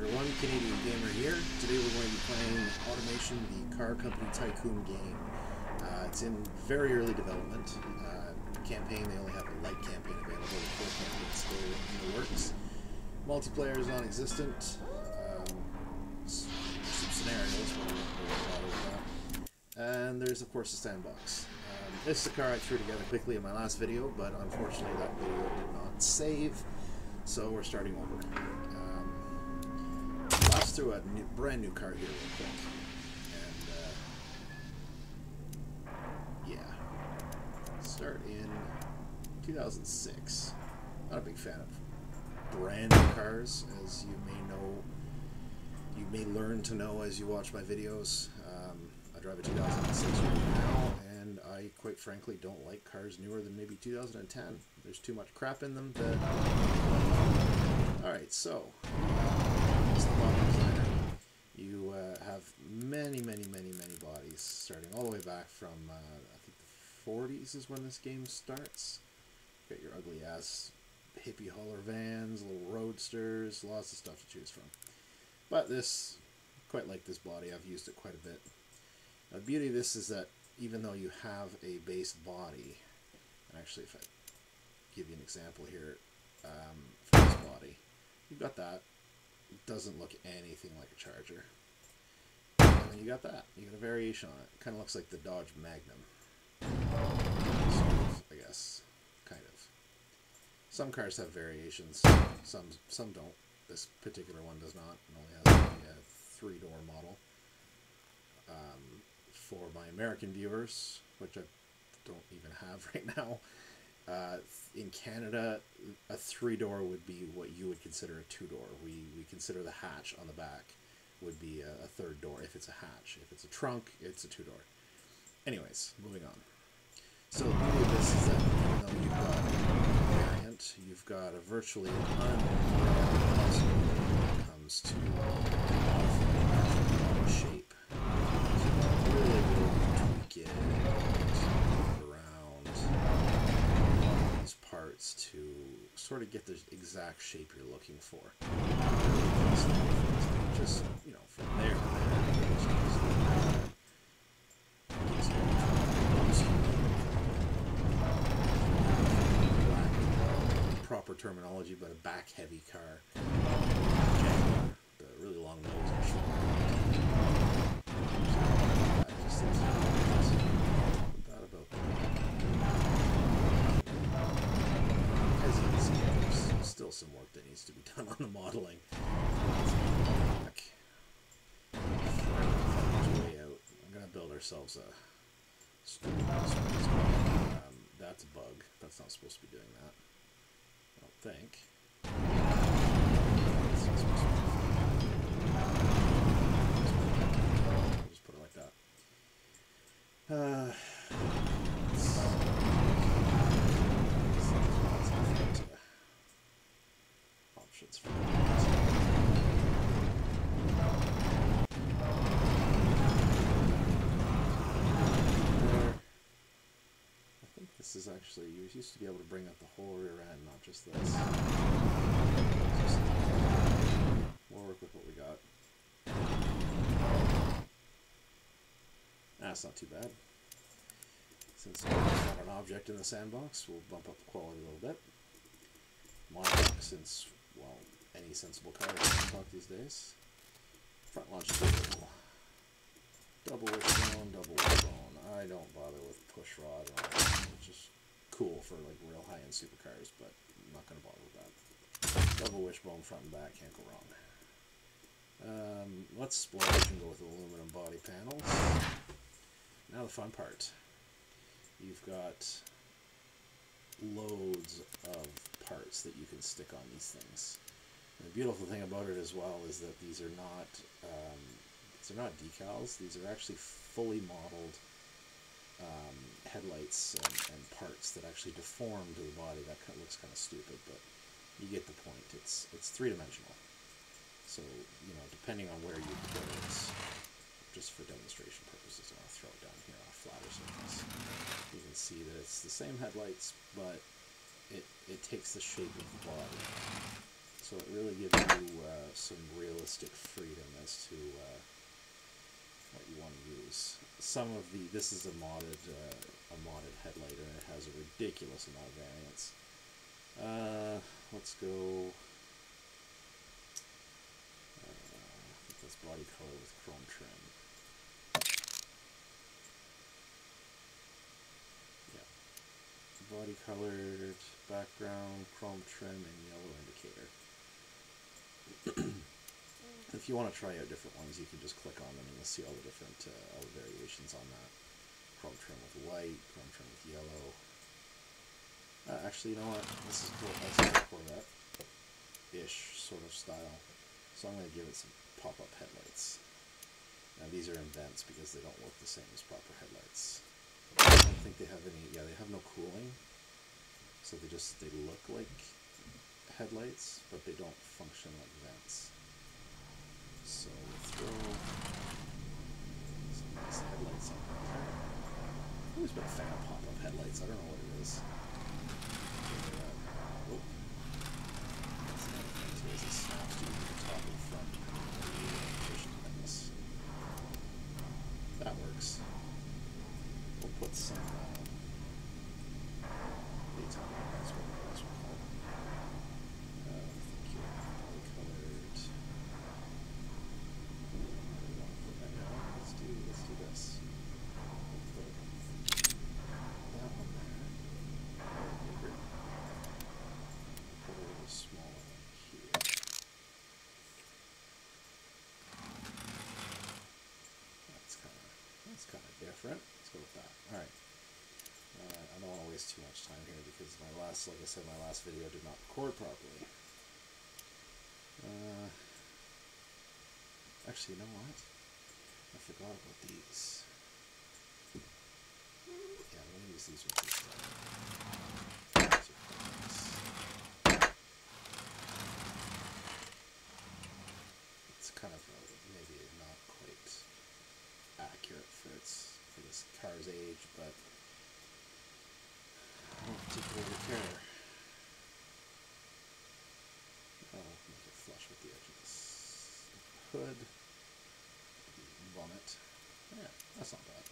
everyone, Canadian Gamer here. Today we're going to be playing Automation, the Car Company Tycoon game. It's in very early development. Campaign, they only have a light campaign available. The full campaign is still in the works. Multiplayer is non-existent. Some scenarios, but I'm not really bothered with that. And there's of course the sandbox. This is a car I threw together quickly in my last video, but unfortunately that video did not save, so we're starting over. Blast through a brand new car here real quick, and yeah, start in 2006. Not a big fan of brand new cars, as you may learn to know as you watch my videos. I drive a 2006 right now, and I quite frankly don't like cars newer than maybe 2010. There's too much crap in them that... Alright, so it's the body designer. You have many bodies, starting all the way back from I think the 40s is when this game starts. Got your ugly ass hippie hauler vans, little roadsters, lots of stuff to choose from. But this, quite like this body, I've used it quite a bit. Now, the beauty of this is that even though you have a base body, and actually if I give you an example here for this body, you've got that. It doesn't look anything like a Charger. And then you got that. You got a variation on it. Kind of looks like the Dodge Magnum. Sort of, I guess. Kind of. Some cars have variations. Some don't. This particular one does not. It only has a 3-door model. For my American viewers, which I don't even have right now, in Canada, a 3-door would be what you would consider a 2-door. We consider the hatch on the back would be a 3rd door if it's a hatch. If it's a trunk, it's a 2-door. Anyways, moving on. So the beauty of this is that even though you've got a variant, you've got a virtually unlimited possibility when it comes to shape. Really tweak it and around these parts to sort of get the exact shape you're looking for. Just, you know, from there to there. Proper terminology, but a back-heavy car. The really long nose and short. As you can see, there's still some work that needs to be done on the modeling. Way out. I'm gonna build ourselves a stool. That's a bug. That's not supposed to be doing that. I don't think. It's not supposed to be. I'll just put it like that. Options for this is actually, you used to be able to bring up the whole rear end, not just this. We'll work with what we got. That's not too bad. Since it's not an object in the sandbox, we'll bump up the quality a little bit. Monocoque, since, well, any sensible car is monocoque these days. Front launch cable. Double wishbone, double wishbone. I don't bother with push rod or anything. It's just cool for like real high-end supercars, but I'm not going to bother with that. Double wishbone front and back, can't go wrong. Let's splurge and go with aluminum body panels. Now the fun part. You've got loads of parts that you can stick on these things. And the beautiful thing about it as well is that these are not decals. These are actually fully modeled headlights and parts that actually deform to the body. That looks kind of stupid, but you get the point. It's 3-dimensional. So, you know, depending on where you put it, just for demonstration purposes, I'll throw it down here on a flatter surface. You can see that it's the same headlights, but it takes the shape of the body. So So it really gives you some realistic freedom as to what you want to use. Some of this is a modded headlight, and it has a ridiculous amount of variance. Let's go. I think that's body color with chrome trim. Yeah, body colored background, chrome trim, and yellow indicator. If you want to try out different ones, you can just click on them and you'll see all the different all the variations on that. Chrome trim with white, chrome trim with yellow. Actually, you know what? This is cool. This is a Corvette-ish sort of style. So I'm going to give it some pop-up headlights. Now these are in vents because they don't work the same as proper headlights. I don't think they have any. Yeah, they have no cooling. So they look like headlights, but they don't function like vents. So we'll throw some nice headlights on there. I've always been a fan of pop-up headlights. I don't know what it is. Oh. That's another thing too, is it snaps to the top and front. That works. We'll put some daytime lights, what else we call them. Thank you. Colored. Let's do this. We'll put that one there. Bigger. Put a little smaller one here. That's kind of different. Let's go with that. All right. I don't want to waste too much time here because like I said, my last video did not record properly. Actually, you know what? I forgot about these. Yeah, I'm going to use these with this. It's kind of maybe not quite accurate for this car's age, but I don't particularly care. I'll make it flush with the edge of this hood. Bonnet. Yeah, that's not bad.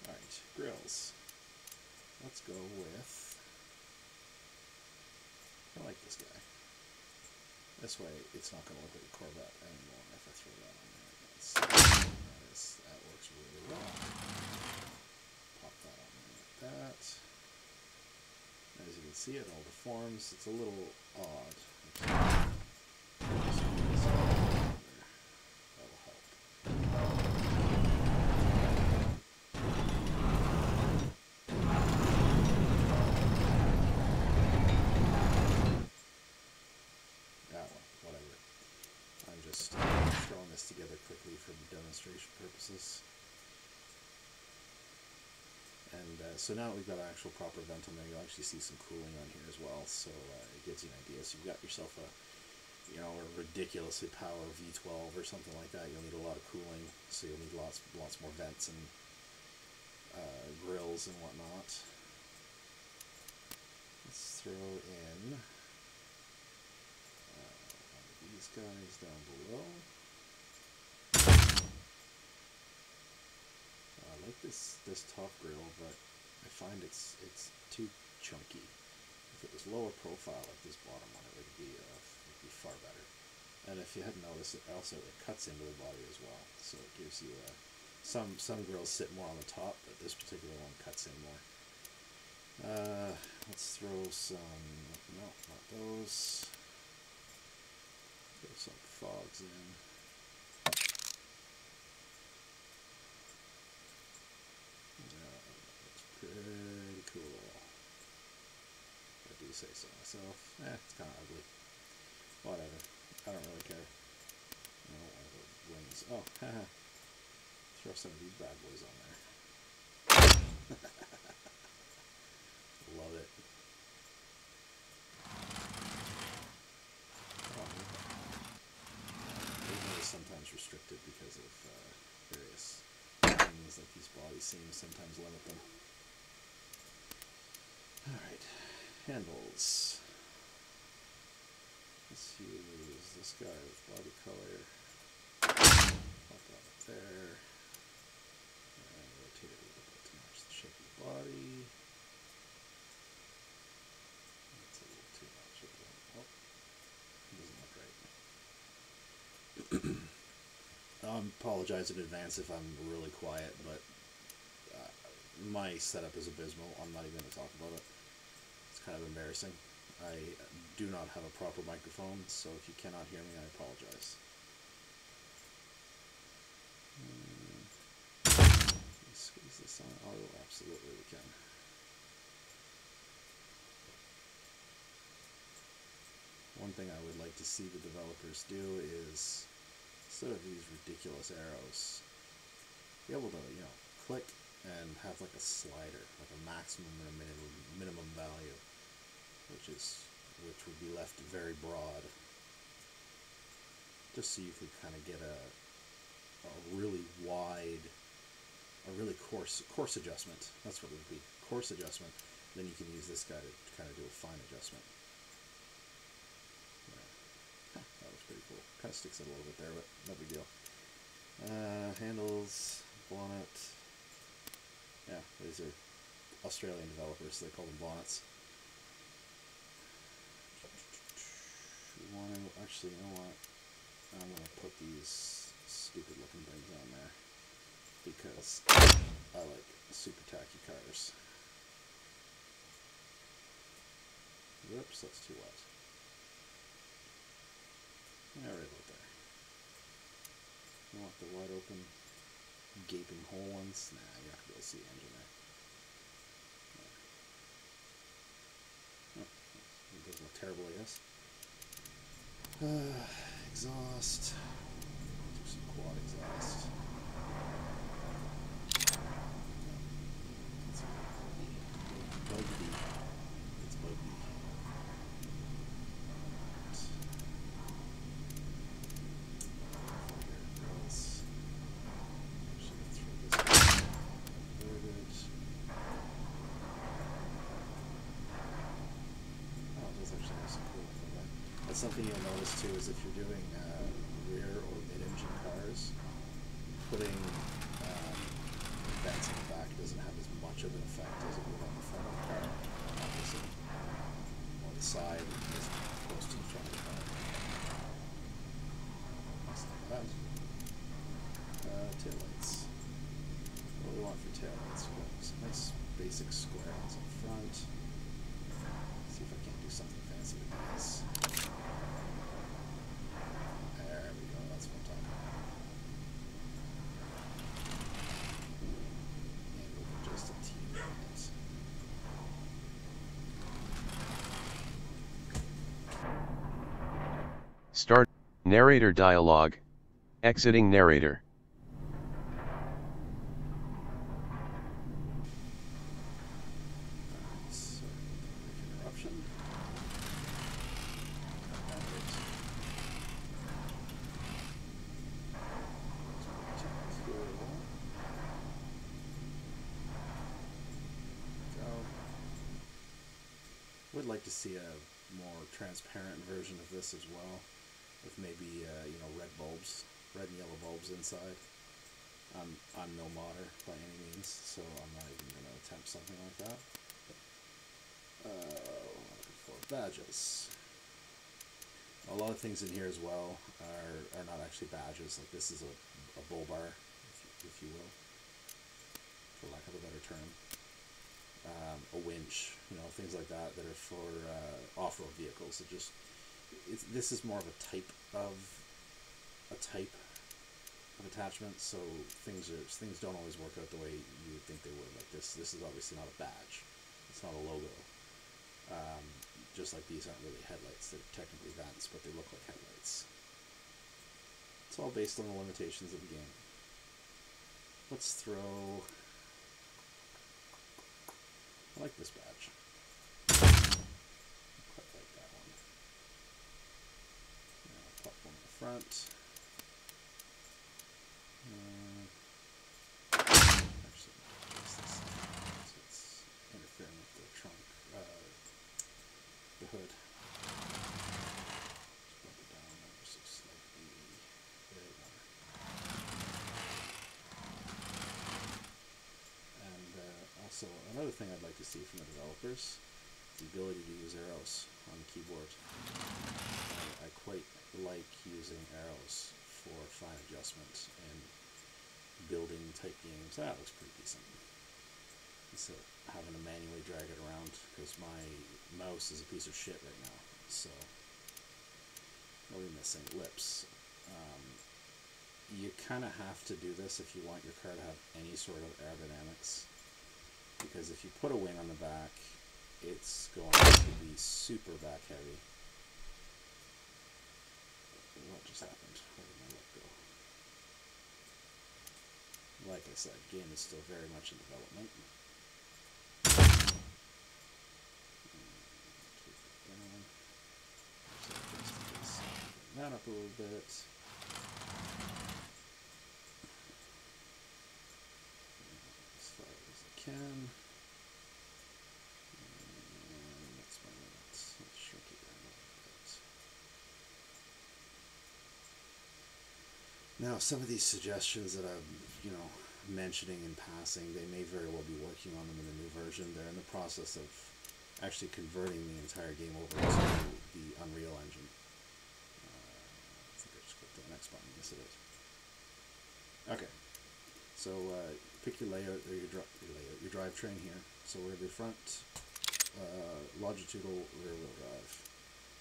Alright, grills. Let's go with... I like this guy. This way, it's not going to look like a Corvette anymore if I throw that on there. That works really well. Pop that on there like that. As you can see, it all deforms. It's a little odd. That'll help. That one, whatever. I'm just throwing this together quickly for demonstration purposes. And so now we've got an actual proper vent on there. You'll actually see some cooling on here as well, so it gives you an idea. So you've got yourself a ridiculously power V12 or something like that. You'll need a lot of cooling, so you'll need lots more vents and grills and whatnot. Let's throw in one of these guys down below. I like this top grill, but I find it's too chunky. If it was lower profile like this bottom one, it would be far better. And if you hadn't noticed, it cuts into the body as well, so it gives you some grills sit more on the top, but this particular one cuts in more. Let's throw some, no, not those. Throw some fogs in. Pretty cool. I do say so myself. It's kind of ugly. Whatever. I don't really care. No, the wings. Oh, haha. Throw some of these bad boys on there. Love it. Oh, okay. Is sometimes restricted because of various things, like these body seams sometimes limit them. Alright, handles. Let's use this guy with body color. Pop that up there. And rotate it a little bit to match the shape of the body. That's a little too much of it. Oh, it doesn't look right. I apologize in advance if I'm really quiet, but my setup is abysmal. I'm not even going to talk about it. It's kind of embarrassing. I do not have a proper microphone, so if you cannot hear me, I apologize. Can we squeeze this on? Oh, absolutely we can. One thing I would like to see the developers do is, instead of these ridiculous arrows, be able to, you know, click and have like a slider, like a maximum and a minimum value, which would be left very broad, just so you could kind of get a really wide, a really coarse adjustment. That's what it would be, coarse adjustment. Then you can use this guy to kind of do a fine adjustment. Yeah. That was pretty cool. Kind of sticks out a little bit there, but no big deal. Handles, bonnet. Yeah, these are Australian developers, so they call them bonnets. Actually, you know what? I'm going to put these stupid looking things on there because I like super tacky cars. Whoops, that's too wet. Yeah, right about there. You want the wide open, gaping hole ones? Nah, you're not going to be able to see the engine there. Oh, it doesn't look terrible, I guess. Exhaust. Do some quad exhaust. It's buggy. It's buggy. Something you'll notice too is if you're doing rear or mid-engine cars, putting vents in the back doesn't have as much of an effect as it would on the front of the car. Obviously, on the side is close to the front of the car. That's not bad. Taillights. What do we want for taillights? We've got some nice basic square ones up front. Let's see if I can't do something fancy with these. Start narrator dialogue. Exiting narrator. Interruption. Would like to see a more transparent version of this as well, with maybe you know, red and yellow bulbs inside. I'm no modder by any means, so I'm not even going to attempt something like that. Looking for badges. A lot of things in here as well are not actually badges. Like this is a bull bar, if you will, for lack of a better term. A winch, you know, things like that are for off-road vehicles. This is more of a type of attachment, so things don't always work out the way you would think they would. Like this is obviously not a badge. It's not a logo. Just like these aren't really headlights. They're technically vents, but they look like headlights. It's all based on the limitations of the game. Let's throw... I like this badge. Quite like that one. Now pop one in the front. Actually, place this so it's interfering with the trunk, the hood. Just put another thing I'd like to see from the developers, the ability to use arrows on the keyboard. I quite like using arrows for fine adjustment and building type games. That looks pretty decent. So having to manually drag it around because my mouse is a piece of shit right now. So what are we missing? Lips. You kind of have to do this if you want your car to have any sort of aerodynamics, because if you put a wing on the back, it's going to be super back heavy. What just happened? Where did my look go? Like I said, game is still very much in development. That up a little bit. As far as I can. And that's my limits. Let's shrink it down a little bit. Now, some of these suggestions that I'm, mentioning in passing, they may very well be working on them in the new version. They're in the process of actually converting the entire game over to the Unreal Engine. I think I just clicked the next button. Yes, it is. Okay. So pick your layout or your drivetrain here. So we're going to do front longitudinal rear wheel drive.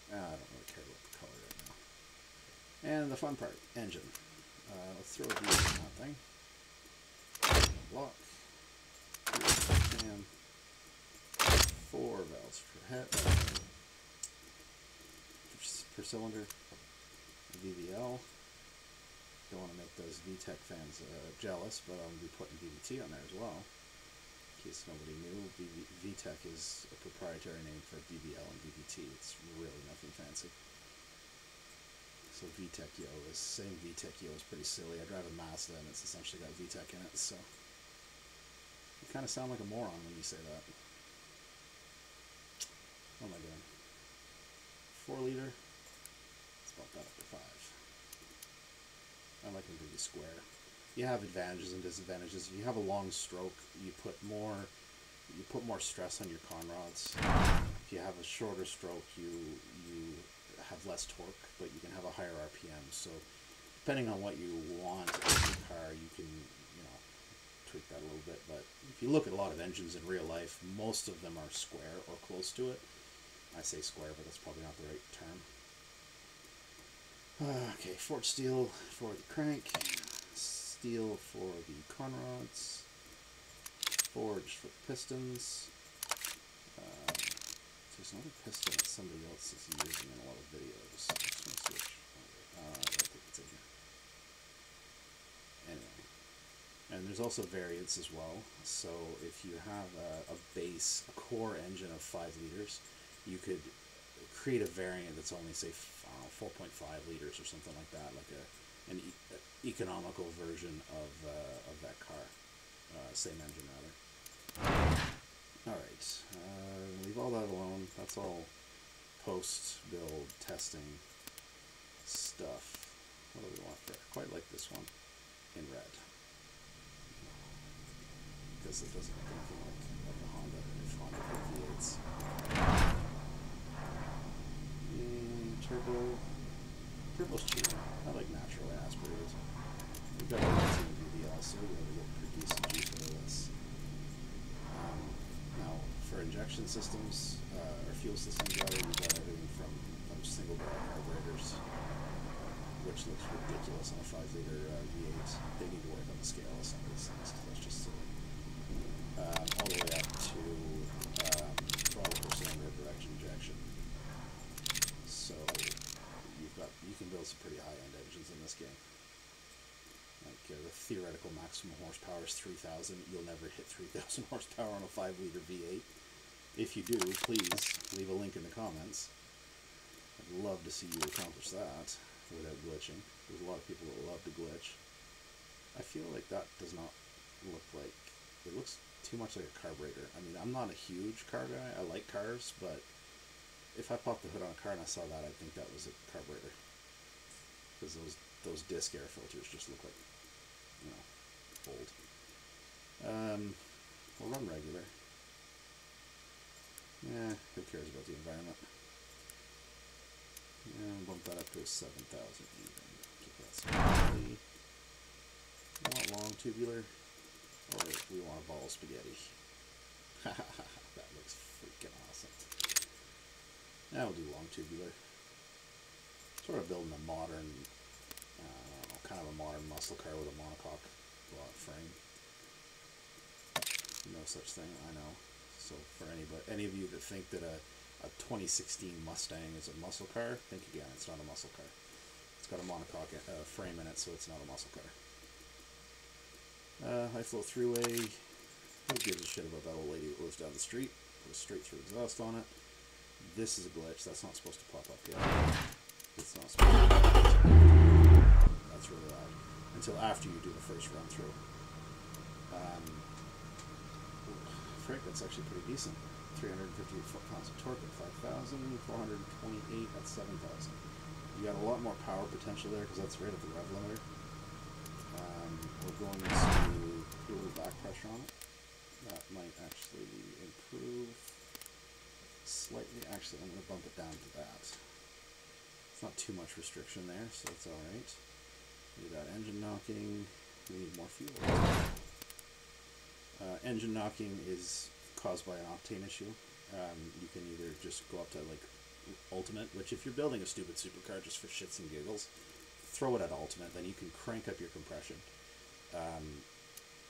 I don't really care about the color right now. And the fun part, engine. Let's throw a V on that thing. Block. Cam. 4 valves per head. Per cylinder. VVL. Don't want to make those VTEC fans jealous, but I'm going to be putting VVT on there as well. In case nobody knew, VTEC is a proprietary name for VVL and VVT. It's really nothing fancy. So VTEC Yo is saying VTEC Yo is pretty silly. I drive a Mazda and it's essentially got VTEC in it, so you kind of sound like a moron when you say that. What am I doing? 4 liter. Let's bump that up to 5. I like them to be square. You have advantages and disadvantages. If you have a long stroke, you put more stress on your conrods. If you have a shorter stroke, you have less torque, but you can have a higher RPM. So depending on what you want in your car, you can tweak that a little bit. But if you look at a lot of engines in real life, most of them are square or close to it. I say square, but that's probably not the right term. Okay, forged steel for the crank, steel for the conrods, forged for the pistons. There's another piston that somebody else is using in a lot of videos. I just want to switch. I don't think it's in here. Anyway, and there's also variants as well. So if you have a core engine of 5 liters, you could create a variant that's only, say, 4.5 liters or something like that, like an economical version of that car, same engine rather. All right, leave all that alone. That's all post-build testing stuff. What do we want there? I quite like this one in red because it doesn't look anything like a Honda. If Honda had V8s. Turbo's cheap. I like naturally aspirated. We've got a VVL, so we're going to get pretty decent juice out of this. Now, for injection systems, or fuel systems, rather, we've got everything from single barrel carburetors, which looks ridiculous on a 5-liter V8. They need to work on the scale of some of these things, because that's just silly. All the way up to throttle per cylinder direct injection. So you can build some pretty high-end engines in this game. Like the theoretical maximum horsepower is 3,000. You'll never hit 3,000 horsepower on a 5-liter V8. If you do, please leave a link in the comments. I'd love to see you accomplish that without glitching. There's a lot of people that love to glitch. I feel like that does not look like... It looks too much like a carburetor. I mean, I'm not a huge car guy. I like cars, but if I popped the hood on a car and I saw that, I'd think that was a carburetor. Because those disc air filters just look like, old. We'll run regular. Yeah, who cares about the environment? And bump that up to a 7,000 even. Keep that spaghetti. We want long tubular, or we want a ball of spaghetti. That looks freaking awesome. Now we'll do long tubular. Sort of building a modern, I don't know, kind of a modern muscle car with a monocoque block frame. No such thing, I know. So for any of you that think that a 2016 Mustang is a muscle car, think again. It's not a muscle car. It's got a monocoque frame in it, so it's not a muscle car. High flow three-way. Who gives a shit about that old lady that lives down the street? Goes straight through exhaust on it. This is a glitch. That's not supposed to pop up yet. It's not supposed to pop up. That's really loud. Until after you do the first run through. Frick, that's actually pretty decent. 358 foot-pounds of torque at 5,000, 428 at 7,000. You got a lot more power potential there because that's right at the rev limiter. We're going to do a little back pressure on it. That might actually improve slightly. Actually, I'm going to bump it down to that. It's not too much restriction there, so it's alright. We got engine knocking. We need more fuel. Engine knocking is caused by an octane issue. You can either just go up to like ultimate, which if you're building a stupid supercar just for shits and giggles, throw it at ultimate, then you can crank up your compression.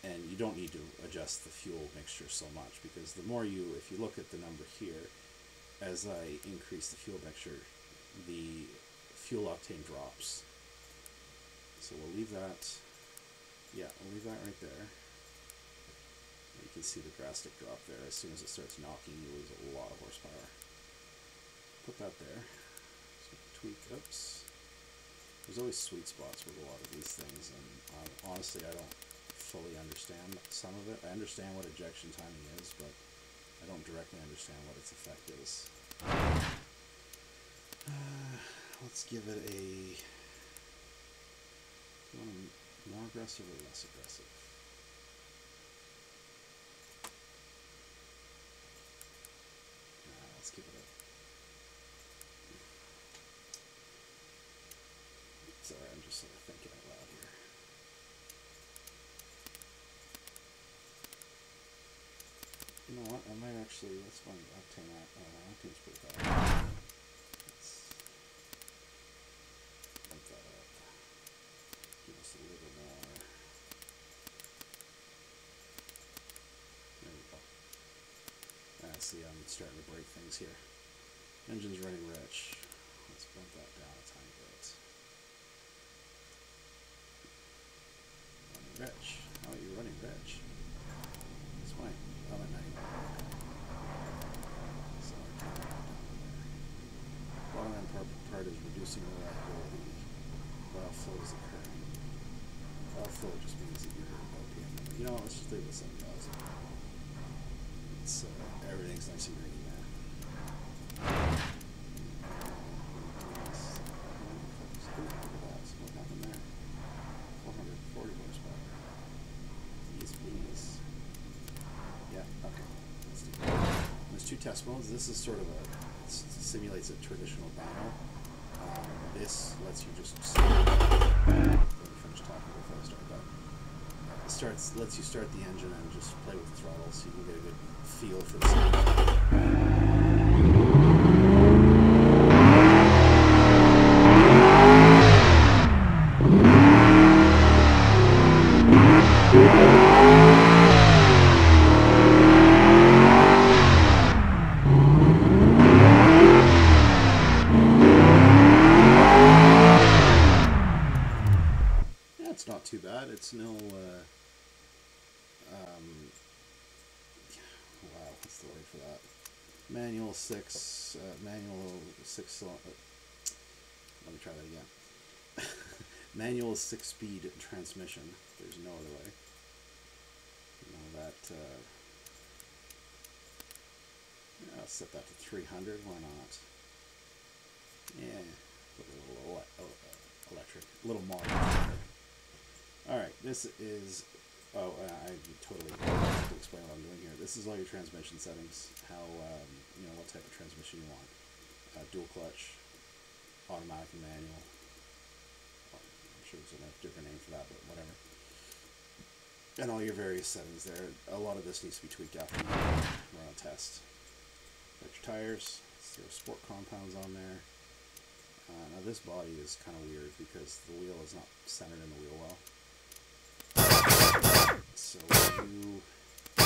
And you don't need to adjust the fuel mixture so much, because the more you, if you look at the number here, as I increase the fuel mixture, the fuel octane drops. So we'll leave that, yeah, we'll leave that right there. You can see the drastic drop there. As soon as it starts knocking, you lose a lot of horsepower. Put that there. So tweak, oops. There's always sweet spots with a lot of these things, and honestly, I don't fully understand some of it. I understand what ejection timing is, but I don't directly understand what its effect is. Let's give it a... more aggressive or less aggressive? Let's give it a... Sorry, I'm just sort of thinking out loud here. You know what? I might actually... Let's find octane out. Octane's pretty bad. Let's bump that up. Give us a little more. There we go. See, I'm starting to break things here. Engine's running rich. Let's bump that down a tiny bit. Running rich. How are you running rich? It's fine. I'm at 90. So I can't go down there. Bottom end part is reducing reliability. Valve flow is occurring. Valve flow just means that you're RPM. You know, let's just leave it at 7,000. It's, everything's nice and green there. What happened there? 440 horsepower. Please. Yeah, okay. Let's do that. There's two test modes. This is sort of simulates a traditional dyno. This lets you just... Let me finish talking before I start that. Lets you start the engine and just play with the throttle so you can get a good feel for the sound. Yeah, it's not too bad. It's no... wow, what's the word for that? Manual 6 let me try that again. Manual 6-speed transmission. There's no other way. You know that, yeah, I'll set that to 300, why not? Yeah, put a little electric, a little modern. Alright, this is Oh, I totally have to explain what I'm doing here. This is all your transmission settings. How you know what type of transmission you want. Dual clutch, automatic and manual. Well, I'm sure there's a different name for that, but whatever. And all your various settings there. A lot of this needs to be tweaked after you run a test. Got your tires. There's sport compounds on there. Now this body is kind of weird because the wheel is not centered in the wheel well. So you... So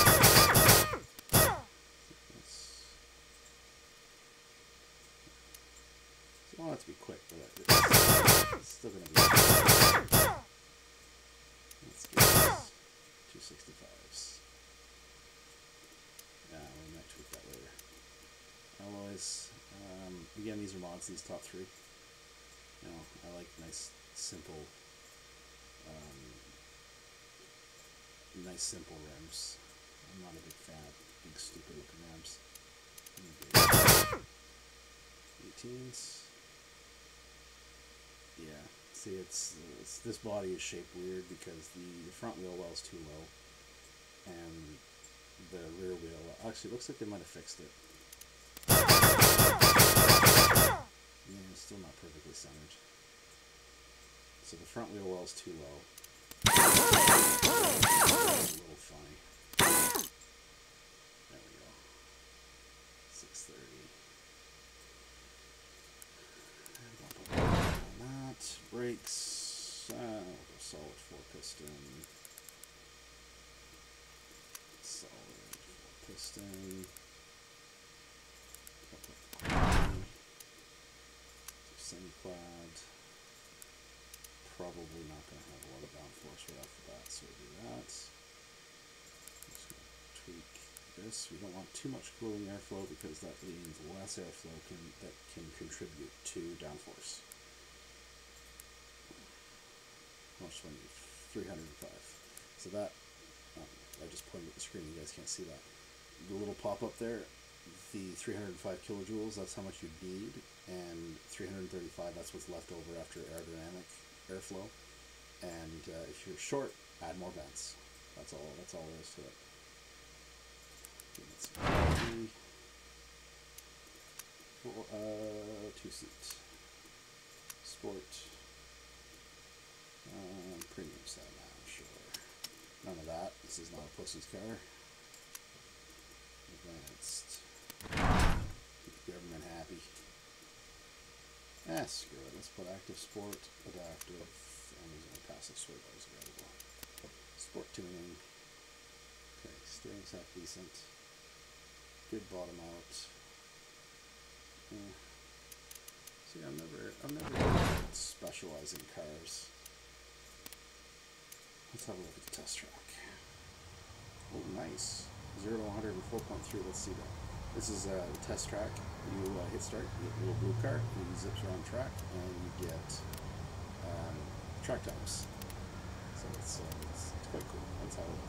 I want it to be quick, but it's still going to be... Let's get this 265s. Yeah, we might tweak that later. Alloys. Again, these are mods, these top three. You know, I like nice, simple... nice simple rims. I'm not a big fan of big stupid looking rims. 18s. Yeah. See, it's this body is shaped weird because the front wheel well is too low, and the rear wheel actually looks like they might have fixed it. Yeah, it's still not perfectly centered. So the front wheel well is too low. A little funny. There we go. 630. On that. Brakes. Solid 4-piston. Solid 4-piston. Semi-clad. Probably not going to have a lot of downforce right off the bat, so we'll do that. Just going to tweak this. We don't want too much cooling airflow because that means less airflow that can contribute to downforce. How much do I need? 305. So that, I just pointed at the screen, you guys can't see that. The little pop-up there, the 305 kilojoules, that's how much you need, and 335, that's what's left over after aerodynamic airflow. And if you're short, add more vents. That's all there is to it. Two-seat sport, premium set now, sure. None of that. This is not a pussy's car. Advanced. Keep the government happy. Screw it. Let's put active sport, adaptive, and there's no passive sway bars available. Sport tuning. Okay, steering's half decent. Good bottom out. See, I'm never good at specializing cars. Let's have a look at the test track. Oh, nice. 0 to 100 in 4.3. Let's see that. This is the test track. You hit start, you get a little blue car, you zips around track, and you get track times. So it's quite cool. That's how it works.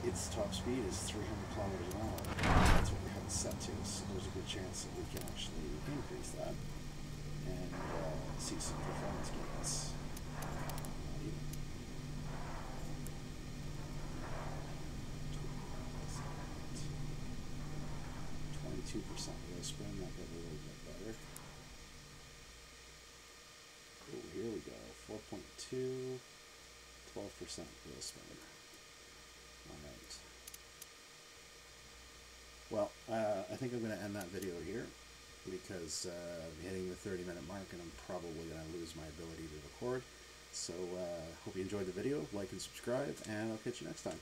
Its top speed is 300 kilometers an hour. That's what we have it set to, so there's a good chance that we can actually increase that and see some performance gains. 22% wheel spin, that got a little bit better. Oh, here we go. 4.2, 12% wheel spin. Alright. Well, I think I'm going to end that video here because I'm hitting the 30-minute mark and I'm probably going to lose my ability to record. So, hope you enjoyed the video. Like and subscribe, and I'll catch you next time.